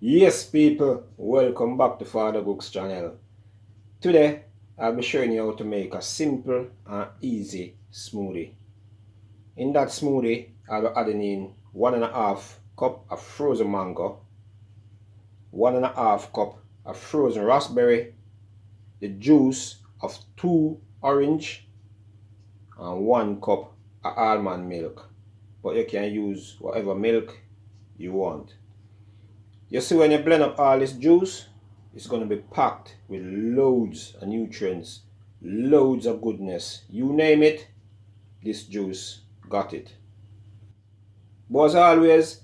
Yes, people, welcome back to FadaGugs Channel. Today, I'll be showing you how to make a simple and easy smoothie. In that smoothie, I'll be adding in 1.5 cup of frozen mango, 1.5 cup of frozen raspberry, the juice of 2 orange, and 1 cup of almond milk. But you can use whatever milk you want. You see, when you blend up all this juice, it's going to be packed with loads of nutrients, loads of goodness. You name it, this juice got it. But as always,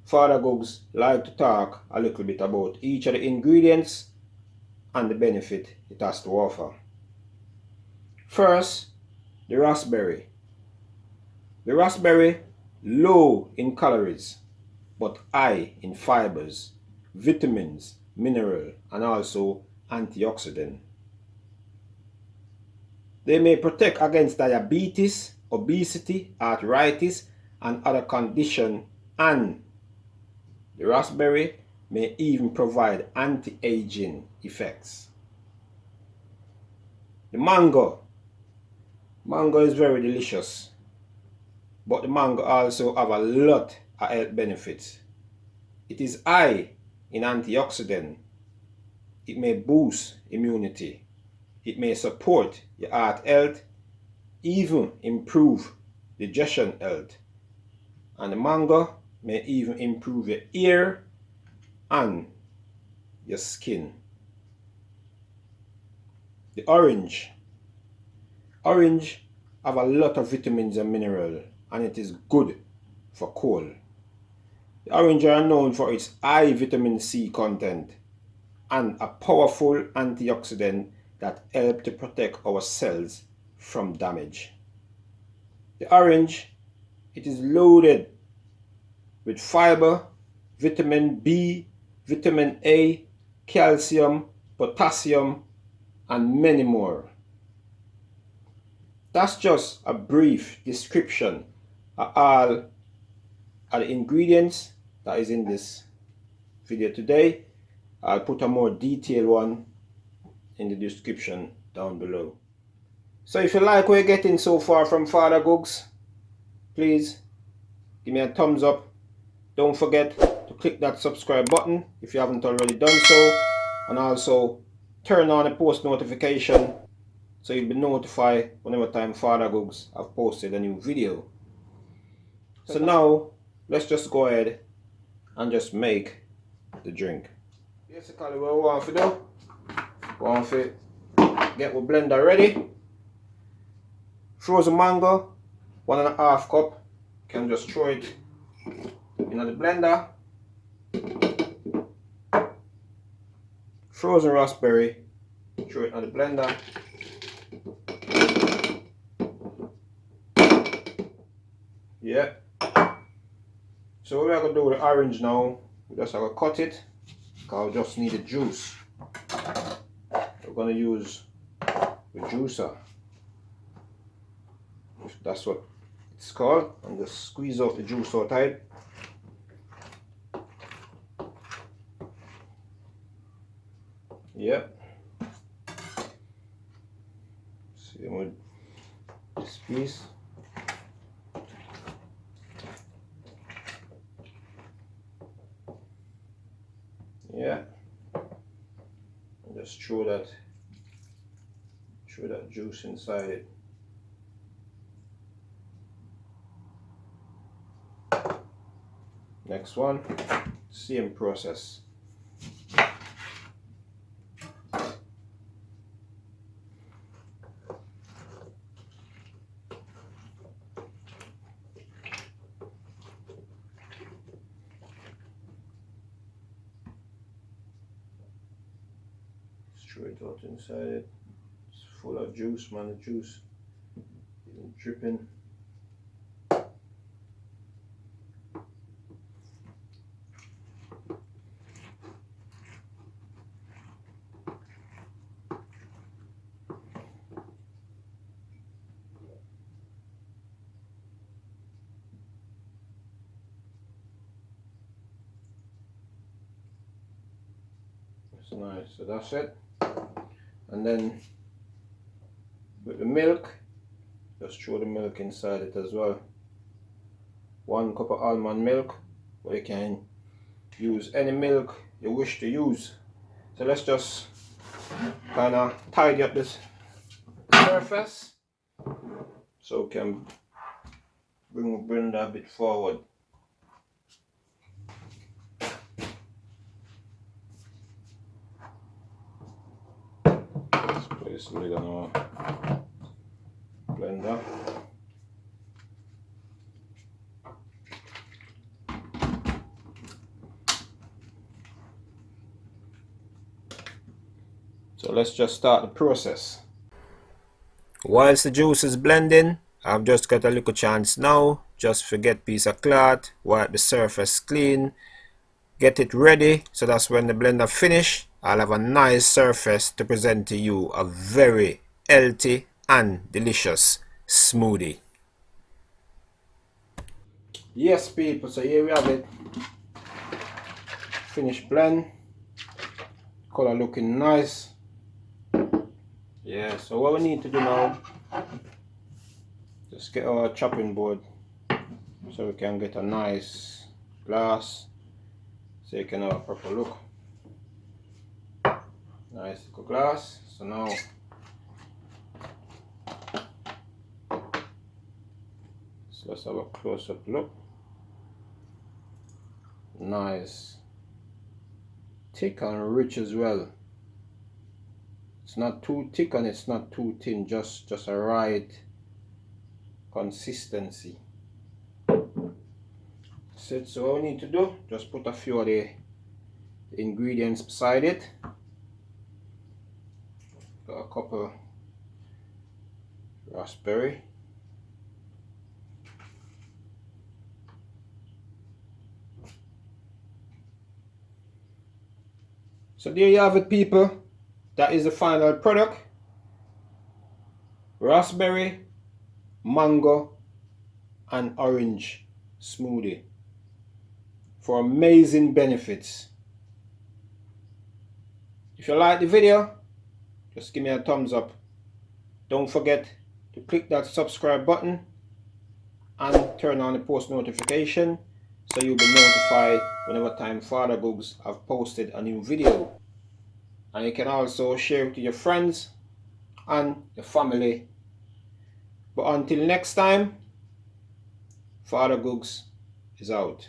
FadaGugs like to talk a little bit about each of the ingredients and the benefit it has to offer. First, the raspberry. The raspberry, low in calories, but high in fibers, vitamins, mineral, and also antioxidant. They may protect against diabetes, obesity, arthritis, and other conditions, and the raspberry may even provide anti-aging effects. The mango. Mango is very delicious, but the mango also have a lot of health benefits. It is high in antioxidant. It may boost immunity. It may support your heart health, even improve digestion health. And the mango may even improve your hair and your skin. The orange. Orange have a lot of vitamins and minerals, and it is good for cold. The orange are known for its high vitamin C content and a powerful antioxidant that help to protect our cells from damage. The orange, it is loaded with fiber, vitamin B, vitamin A, calcium, potassium, and many more. That's just a brief description of all of the ingredients that is in this video today. I'll put a more detailed one in the description down below. So if you like what you're getting so far from FadaGugs, please give me a thumbs up. Don't forget to click that subscribe button if you haven't already done so, and also turn on the post notification so you'll be notified whenever time FadaGugs have posted a new video. So now let's just go ahead and just make the drink. Basically what we want to do, we want to get our blender ready. Frozen mango, 1.5 cup. You can just throw it in the blender. Frozen raspberry, throw it in the blender. Yeah. So what we're going to do with the orange now, we just have to cut it, because we just need the juice. We're going to use the juicer. That's what it's called. And just squeeze out the juice outside. Yep. Same with this piece. Yeah. And just throw that juice inside it. Next one, same process. Straight out inside it. It's full of juice, man. The juice is dripping. nice. So that's it. And then with the milk, just throw the milk inside it as well. 1 cup of almond milk, or you can use any milk you wish to use. So let's just kind of tidy up this surface so we can bring that a bit forward. Let's place the lid on our blender. So let's just start the process. Whilst the juice is blending, I've just got a little chance now. Just forget piece of cloth, wipe the surface clean, get it ready, so that's when the blender finish, I'll have a nice surface to present to you a very healthy and delicious smoothie. Yes people, so here we have it. Finished blend. Color looking nice. Yeah, so what we need to do now, just get our chopping board so we can get a nice glass so you can have a proper look. Nice little glass. So now so let's have a close-up look. Nice, thick and rich as well. It's not too thick and it's not too thin, just a right consistency. So what we need to do, just put a few of the ingredients beside it. Got a couple raspberry, so there you have it people. That is the final product. Raspberry, mango and orange smoothie for amazing benefits. If you like the video, just give me a thumbs up. Don't forget to click that subscribe button and turn on the post notification so you'll be notified whenever time FadaGugs have posted a new video. And you can also share it to your friends and your family. But until next time, FadaGugs is out.